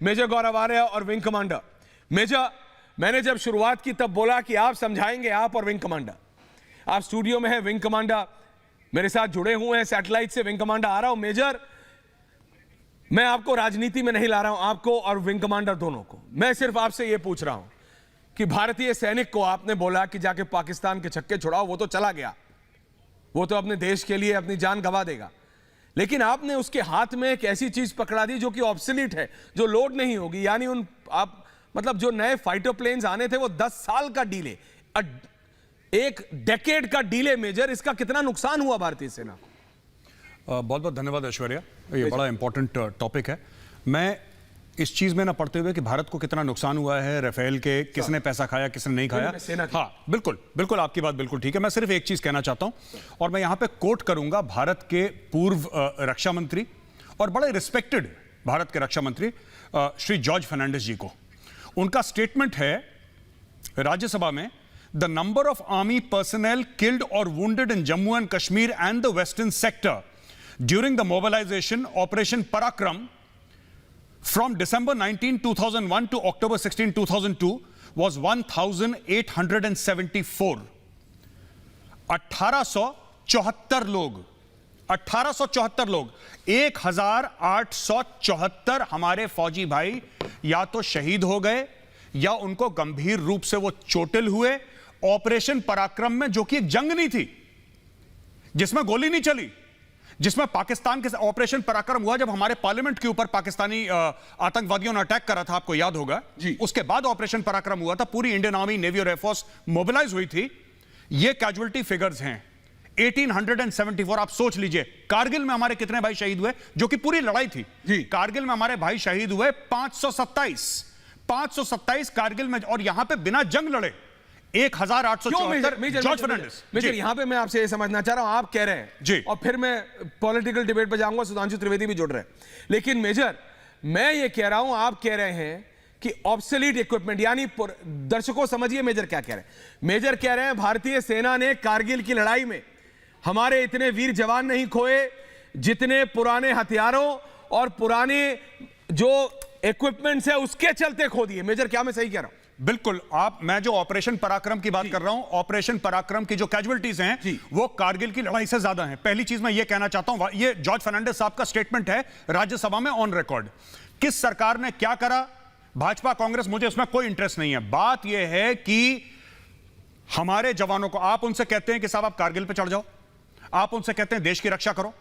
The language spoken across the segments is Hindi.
मेजर गौरव आर्य और विंग कमांडर। मेजर, मैंने जब शुरुआत की तब बोला कि आप समझाएंगे, आप और विंग कमांडर। आप स्टूडियो में हैं, विंग कमांडर मेरे साथ जुड़े हुए हैं सैटेलाइट से। विंग कमांडर आ रहा हूं। मेजर, मैं आपको राजनीति में नहीं ला रहा हूं, आपको और विंग कमांडर दोनों को। मैं सिर्फ आपसे यह पूछ रहा हूं कि भारतीय सैनिक को आपने बोला कि जाके पाकिस्तान के छक्के छुड़ाओ, वो तो चला गया, वो तो अपने देश के लिए अपनी जान गंवा देगा, लेकिन आपने उसके हाथ में एक ऐसी चीज पकड़ा दी जो कि ऑब्सोलीट है, जो लोड नहीं होगी। यानी उन आप मतलब जो नए फाइटर प्लेन्स आने थे वो 10 साल का डीले, एक डेकेड का डीले। मेजर, इसका कितना नुकसान हुआ भारतीय सेना को? बहुत बहुत धन्यवाद ऐश्वर्या, ये बड़ा इंपॉर्टेंट टॉपिक है। मैं इस चीज में ना पढ़ते हुए कि भारत को कितना नुकसान हुआ है राफेल के, किसने पैसा खाया किसने नहीं खाया, हाँ बिल्कुल बिल्कुल आपकी बात बिल्कुल ठीक है। मैं सिर्फ एक चीज कहना चाहता हूं और मैं यहां पे कोट करूंगा भारत के पूर्व रक्षा मंत्री और बड़े रिस्पेक्टेड भारत के रक्षा मंत्री श्री जॉर्ज फर्नांडिस जी को। उनका स्टेटमेंट है राज्यसभा में, the number of army personnel killed और wounded in Jammu and Kashmir and the western sector during the mobilisation operation Parakram from December 19, 2001 to October 16, 2002 was 1,874. 1874 लोग, 1874 लोग, 1,874 हमारे फौजी भाई या तो शहीद हो गए या उनको गंभीर रूप से वो चोटिल हुए ऑपरेशन पराक्रम में, जो कि एक जंग नहीं थी जिसमें गोली नहीं चली, जिसमें पाकिस्तान के ऑपरेशन पराक्रम हुआ जब हमारे पार्लियामेंट के ऊपर पाकिस्तानी आतंकवादियों ने अटैक करा था, आपको याद होगा जी। उसके बाद ऑपरेशन पराक्रम हुआ था, पूरी इंडियन आर्मी, नेवी और एयरफोर्स मोबिलाइज हुई थी। ये कैजुअलिटी फिगर्स हैं 1874। आप सोच लीजिए कारगिल में हमारे कितने भाई शहीद हुए, जो कि पूरी लड़ाई थी जी। कारगिल में हमारे भाई शहीद हुए 527 कारगिल में, और यहां पे बिना जंग लड़े 1,874। जॉर्ज फर्नांडिस। मेजर, यहां पे मैं आपसे ये समझना चाह रहा हूं, आप कह रहे हैं जी, और फिर मैं पॉलिटिकल डिबेट पे जाऊंगा, सुधांशु त्रिवेदी भी जुड़ रहे हैं, लेकिन मेजर मैं ये कह रहा हूं, आप कह रहे हैं कि ऑब्सोलीट इक्विपमेंट, यानी दर्शकों समझिए मेजर क्या कह रहे हैं। मेजर कह रहे हैं भारतीय सेना ने कारगिल की लड़ाई में हमारे इतने वीर जवान नहीं खोए जितने पुराने हथियारों और पुराने जो इक्विपमेंट्स है उसके चलते खो दिए। मेजर, क्या मैं सही कह रहा हूं? बिल्कुल। मैं जो ऑपरेशन पराक्रम की बात कर रहा हूं, ऑपरेशन पराक्रम की जो कैजुअलिटीज हैं वो कारगिल की लड़ाई से ज्यादा हैं। पहली चीज मैं ये कहना चाहता हूं, ये जॉर्ज फर्नांडिस साहब का स्टेटमेंट है राज्यसभा में ऑन रिकॉर्ड। किस सरकार ने क्या करा, भाजपा कांग्रेस, मुझे उसमें कोई इंटरेस्ट नहीं है। बात यह है कि हमारे जवानों को आप उनसे कहते हैं कि साहब आप कारगिल पे चढ़ जाओ, आप उनसे कहते हैं देश की रक्षा करो।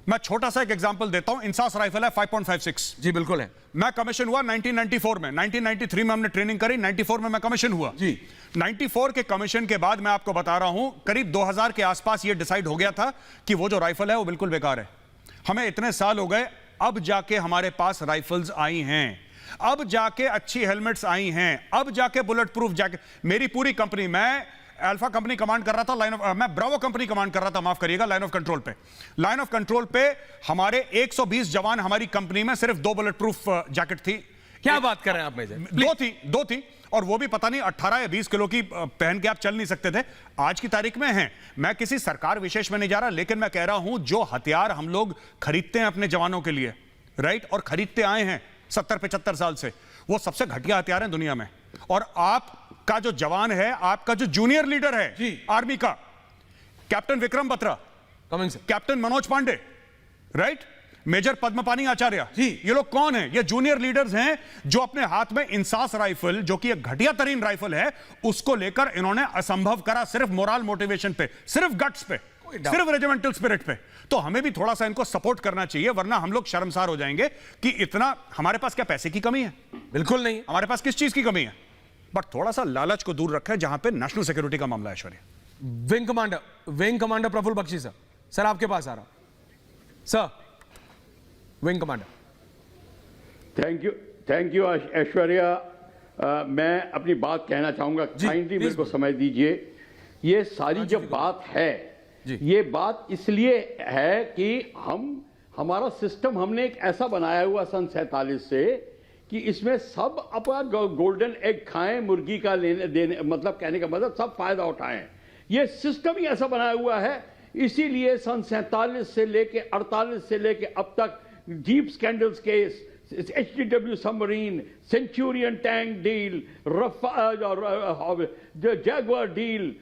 मैं छोटा सा एक एग्जांपल देता हूं, इंसास राइफल है 5.56 जी बिल्कुल है। मैं कमीशन हुआ 1994 में, 1993 में हमने ट्रेनिंग करी, 94 में मैं कमीशन हुआ जी। 94 के कमीशन के बाद मैं आपको बता रहा हूं करीब 2000 के आसपास ये डिसाइड हो गया था कि वो जो राइफल है वो बिल्कुल बेकार है। हमें इतने साल हो गए, अब जाके हमारे पास राइफल्स आई हैं, अब जाके अच्छी हेलमेट्स आई हैं, अब जाके बुलेट प्रूफ जैकेट। मेरी पूरी कंपनी, मैं अल्फा कंपनी कमांड कर रहा था, मैं ब्रावो कंपनी कमांड कर रहा था, माफ करिएगा, लाइन ऑफ कंट्रोल पे। लाइन ऑफ कंट्रोल पे हमारे 120 जवान हमारी कंपनी में, सिर्फ 2 बुलेट प्रूफ जैकेट थी। क्या बात कर रहे हैं आप मेजर? दो थी और वो भी पता नहीं 18 या 20 किलो की पहन के आप चल नहीं सकते थे। आज की तारीख में हैं। मैं किसी सरकार विशेष में नहीं जा रहा, लेकिन मैं कह रहा हूं जो हथियार हम लोग खरीदते हैं अपने जवानों के लिए, राइट, और खरीदते आए हैं 70-75 साल से, वो सबसे घटिया हथियार हैं दुनिया में। और आपका जो जवान है, आपका जो जूनियर लीडर है जी आर्मी का, captain Vikram Batra, captain Manoj Pande, right, major Padmapani Acharya ji, ये लोग कौन हैं? ये जूनियर लीडर्स हैं जो अपने हाथ में इंसास राइफल, जो कि एक घटिया तरीन राइफल है, उसको लेकर इन्होंने असंभव करा, सिर्फ मोरल मोटिवेशन पे, सिर्फ गट्स पे, सिर्फ रेजिमेंटल स्पिरिट पे। तो हमें भी थोड़ा सा इनको सपोर्ट करना चाहिए, वरना हम लोग शर्मसार हो जाएंगे कि इतना हमारे पास क्या पैसे की कमी है? बिल्कुल नहीं। हमारे पास किस चीज की कमी है? बट थोड़ा सा लालच को दूर रखें जहां पे नेशनल सिक्योरिटी का मामला है। Aishwarya, wing commander Praful Bakshi sir आपके पास आ रहा हूं। Sir, wing commander. Thank you Aishwarya. मैं अपनी बात कहना चाहूंगा, काइंडली मेरे को समझ दीजिए। ये सारी जो बात है, ये बात इसलिए है कि हमारा सिस्टम हमने एक ऐसा बनाया हुआ सन 47 से कि इसमें सब अपना गोल्डन एग खाएं, मुर्गी का लेने देने, मतलब कहने का मतलब सब फायदा उठाएं। ये सिस्टम ही ऐसा बनाया हुआ है। इसीलिए सन 47 से लेके 48 से लेके अब तक डीप स्कैंडल्स के HDW submarine, Centurion tank deal, Jaguar deal,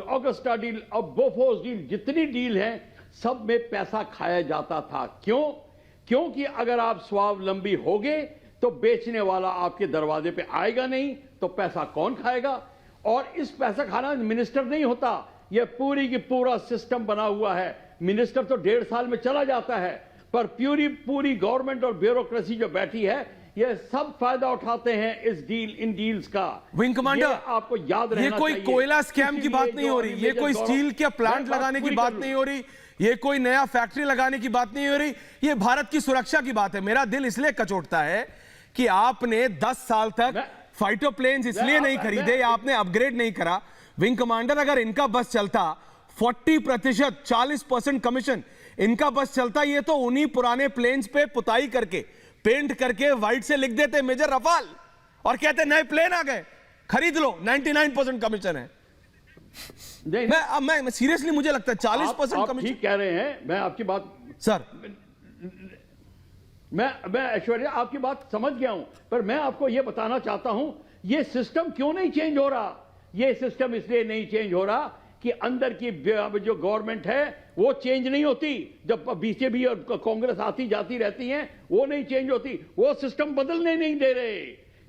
Agusta deal और बोफोर्स डील, जितनी डील हैं सब में पैसा खाया जाता था। क्यों? क्योंकि अगर आप स्वावलंबी होगे तो बेचने वाला आपके दरवाजे पे आएगा नहीं, तो पैसा कौन खाएगा? और इस पैसा खाना मिनिस्टर नहीं होता, यह पूरी की पूरा सिस्टम बना हुआ है। मिनिस्टर तो 1.5 साल में चला जाता है, पर पूरी गवर्नमेंट और ब्यूरोक्रेसी जो बैठी है, ये सब फायदा उठाते हैं इन डील्स का। विंग कमांडर, आपको याद रहना ये कोई चाहिए। कोयला स्कैम की बात नहीं हो रही, ये कोई स्टील के प्लांट लगाने की बात नहीं हो रही, ये कोई नया फैक्ट्री लगाने की बात नहीं हो रही, ये भारत की सुरक्षा की बात है। मेरा दिल इसलिए कचोटता है कि आपने 10 साल तक फाइटर प्लेन्स इसलिए नहीं खरीदे या आपने अपग्रेड नहीं करा। विंग कमांडर, अगर इनका बस चलता 40%, 40% कमीशन इनका बस चलता, ये तो उन्हीं पुराने प्लेन्स पे पुताई करके, पेंट करके व्हाइट से लिख देते मेजर रफाल और कहते नए प्लेन आ गए, खरीद लो, 99% कमीशन है। मैं सीरियसली, मुझे लगता है 40% कमीशन। ठीक कह रहे हैं, मैं आपकी बात सर, मैं ऐश्वर्या आपकी बात समझ गया हूं, पर मैं आपको यह बताना चाहता हूं, यह सिस्टम क्यों नहीं चेंज हो रहा। यह सिस्टम इसलिए नहीं चेंज हो रहा कि अंदर की जो गवर्नमेंट है वो चेंज नहीं होती। जब बीजेपी और कांग्रेस आती जाती रहती हैं, वो नहीं चेंज होती। वो सिस्टम बदलने नहीं दे रहे,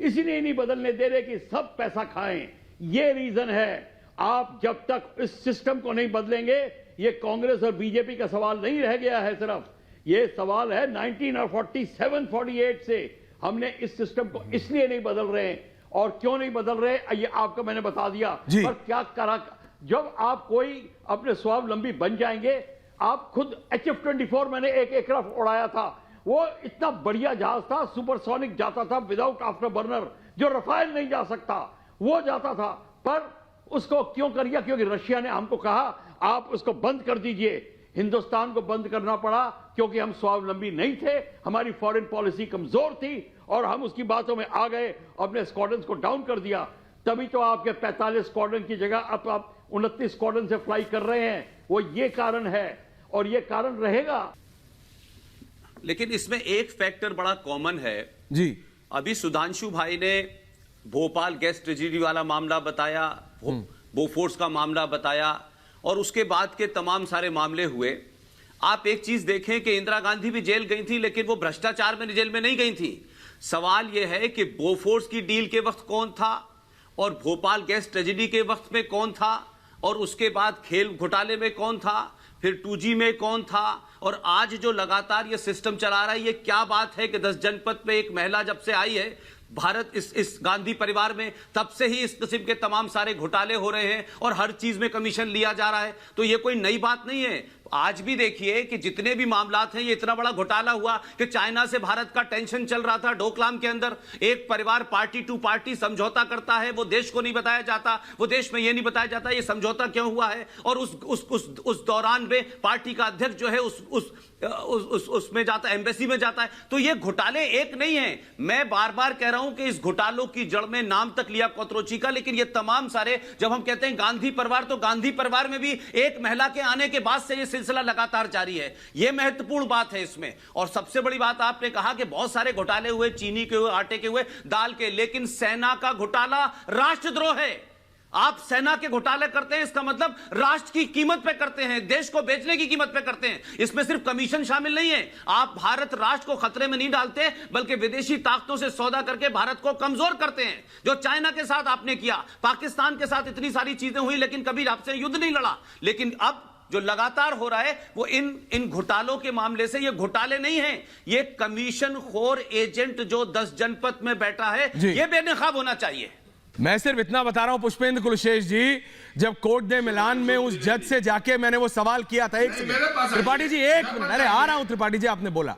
इसलिए नहीं बदलने दे रहे कि सब पैसा खाएं। ये रीजन है। आप जब तक इस सिस्टम को नहीं बदलेंगे, ये कांग्रेस और बीजेपी का सवाल नहीं रह गया है, सिर्फ ये सवाल है 1947-48 से हमने इस सिस्टम को इसलिए नहीं बदल रहे हैं। और क्यों नहीं बदल रहे, ये आपको मैंने बता दिया। पर क्या करा, जब आप कोई अपने स्वावलंबी बन जाएंगे, आप खुद HF-24 मैंने एक एयरक्राफ्ट उड़ाया था, वो इतना बढ़िया जहाज था, सुपरसोनिक जाता था विदाउट आफ्टर बर्नर, जो रफाल नहीं जा सकता, वो जाता था। पर उसको क्यों कर दिया? क्योंकि रशिया ने हमको कहा आप उसको बंद कर दीजिए। हिंदुस्तान को बंद करना पड़ा क्योंकि हम स्वावलंबी नहीं थे, हमारी फॉरेन पॉलिसी कमजोर थी और हम उसकी बातों में आ गए, अपने स्क्वाड्रन को डाउन कर दिया। तभी तो आपके 45 स्क्वाड्रन की जगह अब आप 29 स्क्वाड्रन से फ्लाई कर रहे हैं। वो ये कारण है और ये कारण रहेगा। लेकिन इसमें एक फैक्टर बड़ा कॉमन है जी। अभी सुधांशु भाई ने भोपाल गैस ट्रेजेडी वाला मामला बताया, बोफोर्स का मामला बताया और उसके बाद के तमाम सारे मामले हुए। आप एक चीज देखें कि इंदिरा गांधी भी जेल गई थी, लेकिन वो भ्रष्टाचार में जेल में नहीं गई थी। सवाल यह है कि बोफोर्स की डील के वक्त कौन था और भोपाल गैस ट्रेजेडी के वक्त में कौन था और उसके बाद खेल घोटाले में कौन था, फिर 2G में कौन था और आज जो लगातार ये सिस्टम चला रहा है। ये क्या बात है कि 10 जनपद पे एक महिला जब से आई है भारत इस गांधी परिवार में, तब से ही इस किस्म के तमाम सारे घोटाले हो रहे हैं और हर चीज में कमीशन लिया जा रहा है। तो ये कोई नई बात नहीं है। आज भी देखिए कि जितने भी मामलात हैं, ये इतना बड़ा घोटाला हुआ कि चाइना से भारत का टेंशन चल रहा था डोकलाम के अंदर। एक परिवार पार्टी टू पार्टी समझौता करता है, वो देश को नहीं बताया जाता, वो देश में ये नहीं बताया जाता ये समझौता क्यों हुआ है। और उस दौरान में पार्टी का अध्यक्ष जो है उसमें जाता है, एम्बेसी में जाता है। तो ये घोटाले एक नहीं है। मैं बार बार कह रहा हूं कि इस घोटालों की जड़ में नाम तक लिया कोतरोची का, लेकिन ये तमाम सारे, जब हम कहते हैं गांधी परिवार, तो गांधी परिवार में भी एक महिला के आने के बाद से ये सिलसिला लगातार जारी है। यह महत्वपूर्ण बात है इसमें। और सबसे बड़ी बात आपने कहा कि बहुत सारे घोटाले हुए, चीनी के हुए, आटे के हुए, दाल के, लेकिन सेना का घोटाला राष्ट्रद्रोह है। आप सेना के घोटाले करते हैं, इसका मतलब राष्ट्र की कीमत पे करते हैं, देश को बेचने की कीमत पे करते हैं। इसमें सिर्फ कमीशन शामिल नहीं है। आप भारत राष्ट्र को खतरे में नहीं डालते, बल्कि विदेशी ताकतों से सौदा करके भारत को कमजोर करते हैं। जो चाइना के साथ आपने किया, पाकिस्तान के साथ इतनी सारी चीजें हुई, लेकिन कभी आपसे युद्ध नहीं लड़ा। लेकिन अब जो लगातार हो रहा है वो इन घोटालों के मामले से, ये घोटाले नहीं हैं, ये कमीशन खोर एजेंट जो 10 जनपद में बैठा है, ये बेनकाब होना चाहिए। मैं सिर्फ इतना बता रहा हूं पुष्पेंद्र कुलशेष जी, जब कोर्ट दे मिलान में उस जज से जाके मैंने वो सवाल किया था, एक त्रिपाठी जी, एक मिनट, अरे आ रहा हूं त्रिपाठी जी, आपने बोला,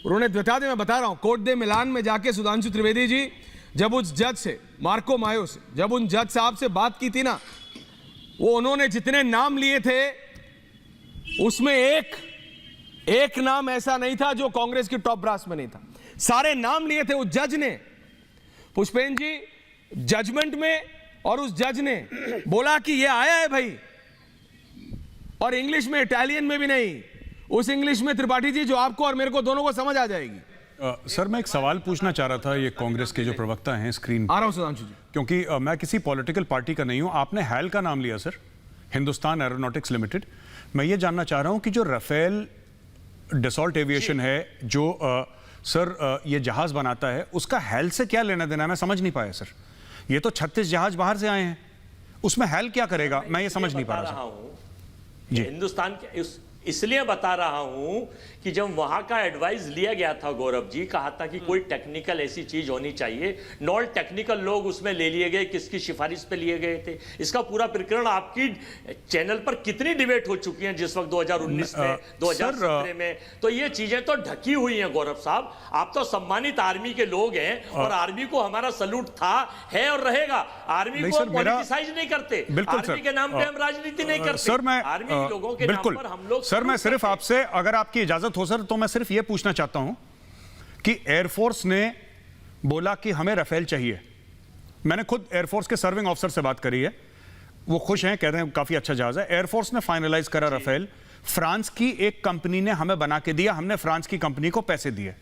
उन्होंने बता दे, मैं बता रहा हूं, कोर्ट दे मिलान में जाके सुधांशु त्रिवेदी जी जब उस जज से, मार्को मायो से, जब उन जज साहब से बात की थी ना, वो उन्होंने जितने नाम लिए थे उसमें एक नाम ऐसा नहीं था जो कांग्रेस की टॉप ब्रास में नहीं था। सारे नाम लिए थे उस जज ने। पुष्पेंद्र जी, जजमेंट में और उस जज ने बोला कि ये आया है भाई, और इंग्लिश में, इटालियन में भी नहीं, उस इंग्लिश में त्रिपाठी जी जो आपको और मेरे को दोनों को समझ आ जाएगी। सर मैं एक सवाल पूछना चाह रहा था, ये कांग्रेस के जो प्रवक्ता हैं स्क्रीन आ रहा हूं सुधांशु जी। क्योंकि मैं किसी पॉलिटिकल पार्टी का नहीं हूं। आपने हैल का नाम लिया सर, हिंदुस्तान एरोनॉटिक्स लिमिटेड। मैं ये जानना चाह रहा हूं कि जो राफेल डसॉल्ट एविएशन है, जो सर ये जहाज बनाता है, उसका हैल से क्या लेना देना है? मैं समझ नहीं पाया सर। ये तो 36 जहाज बाहर से आए हैं, उसमें हैल क्या करेगा? मैं ये समझ नहीं पा रहा हूं जी। हिंदुस्तान के इसलिए बता रहा हूं कि जब वहां का एडवाइस लिया गया था, गौरव जी कहा था कि कोई टेक्निकल ऐसी चीज होनी चाहिए, नॉन टेक्निकल लोग उसमें ले लिए गए, किसकी सिफारिश पे लिए गए थे। इसका पूरा प्रकरण आपकी चैनल पर कितनी डिबेट हो चुकी है जिस वक्त 2019 में 2017 में, तो ये चीजें तो ढकी हुई हैं गौरव साहब। आप तो सम्मानित आर्मी के लोग हैं और आर्मी को हमारा सैल्यूट था, है और रहेगा। आर्मी को पॉलिटिसाइज नहीं करते, आर्मी के नाम पे हम राजनीति नहीं करते सर। मैं आर्मी लोगों के नाम पर हम लोग सर, मैं सिर्फ आपसे, अगर आपकी इजाजत हो सर, तो मैं सिर्फ यह पूछना चाहता हूं कि एयरफोर्स ने बोला कि हमें राफेल चाहिए। मैंने खुद एयरफोर्स के सर्विंग ऑफिसर से बात करी है, वो खुश हैं, कह रहे हैं काफी अच्छा जहाज है। एयरफोर्स ने फाइनलाइज करा राफेल, फ्रांस की एक कंपनी ने हमें बना के दिया, हमने फ्रांस की कंपनी को पैसे दिए।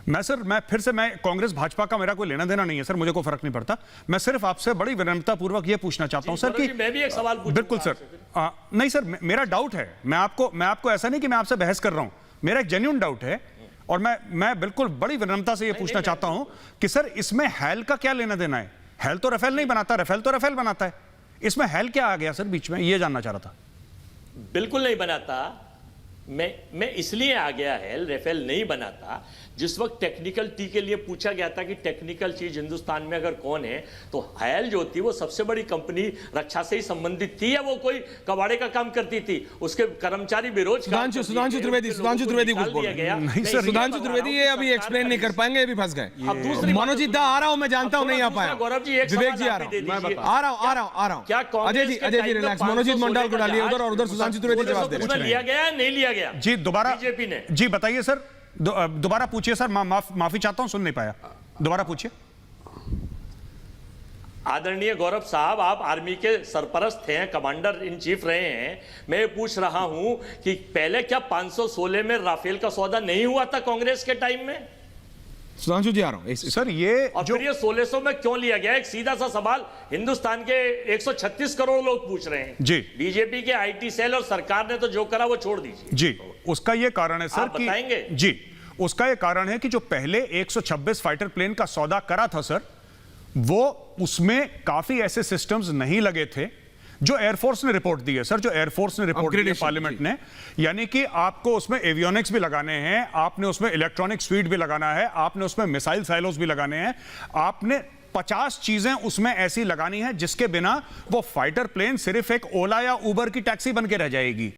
मैं फिर से कांग्रेस भाजपा का मेरा कोई लेना देना नहीं है सर, मुझे कोई फर्क नहीं पड़ता। मैं सिर्फ आपसे बड़ी विनम्रता पूर्वक यह पूछना चाहता हूं सर कि मैं भी एक सवाल पूछूंगा। बिल्कुल सर। नहीं सर, मेरा डाउट है, मैं आपको ऐसा नहीं कि मैं आपसे बहस कर रहा हूं, मेरा एक जेन्युइन डाउट है और मैं बिल्कुल बड़ी विनम्रता से यह पूछना चाहता हूं कि सर इसमें हैल का क्या लेना देना है? हैल तो राफेल नहीं बनाता, राफेल तो राफेल बनाता है, इसमें हैल क्या आ गया सर बीच में? यह जानना चाह रहा था। बिल्कुल नहीं बनाता, मैं इसलिए आ गया है, राफेल नहीं बनाता। जिस वक्त टेक्निकल टी के लिए पूछा गया था कि टेक्निकल चीज हिंदुस्तान में अगर कौन है, तो हैल जो थी वो सबसे बड़ी कंपनी रक्षा से ही संबंधित थी, या वो कोई कबाड़े का काम करती थी? उसके कर्मचारी बेरोजगार। सुधांशु त्रिवेदी कुछ बोल रहे हैं। नहीं सर, सुधांशु त्रिवेदी ये अभी एक्सप्लेन नहीं कर पाएंगे, अभी फंस गए। अब दूसरी मनोजीत दा आ रहा हूं, मैं जानता हूं नहीं आ पाया। गौरव जी विवेक जी आ रहा हूं। क्या अजय जी रिलैक्स, मनोजीत मंडल को डालिए उधर और उधर सुधांशु त्रिवेदी जवाब दे रहे हैं। लिया गया नहीं लिया गया जी? दोबारा बीजेपी ने जी बताइए सर, दोबारा पूछिए सर, माफी चाहता हूं, सुन नहीं पाया, दोबारा पूछिए। आदरणीय गौरव साहब, आप आर्मी के सरपरस्त हैं, कमांडर इन चीफ रहे हैं। मैं पूछ रहा हूं कि पहले क्या 516 में राफेल का सौदा नहीं हुआ था कांग्रेस के टाइम में? सुधांशु जी आ रहा हूं सर। ये और फिर ये 1600 में क्यों लिया गया? एक सीधा सा सवाल हिंदुस्तान के 136 करोड़ लोग पूछ रहे हैं जी। बीजेपी के आईटी सेल और सरकार ने तो जो करा वो छोड़ दीजिए जी। उसका ये कारण है सर आप बताएंगे? जी, उसका ये कारण है कि जो पहले 126 फाइटर प्लेन का सौदा करा था सर, वो उसमें काफी ऐसे सिस्टम्स नहीं लगे थे जो एयरफोर्स ने रिपोर्ट दी है सर, जो एयरफोर्स ने रिपोर्ट दी है पार्लियामेंट ने। यानी कि आपको उसमें एवियोनिक्स भी लगाने हैं, आपने उसमें इलेक्ट्रॉनिक स्वीट भी लगाना है, आपने उसमें मिसाइल साइलोस भी लगाने हैं, आपने 50 चीजें उसमें ऐसी लगानी है जिसके बिना वो फाइटर प्लेन सिर्फ एक ओला या उबर की टैक्सी बन के रह जाएगी।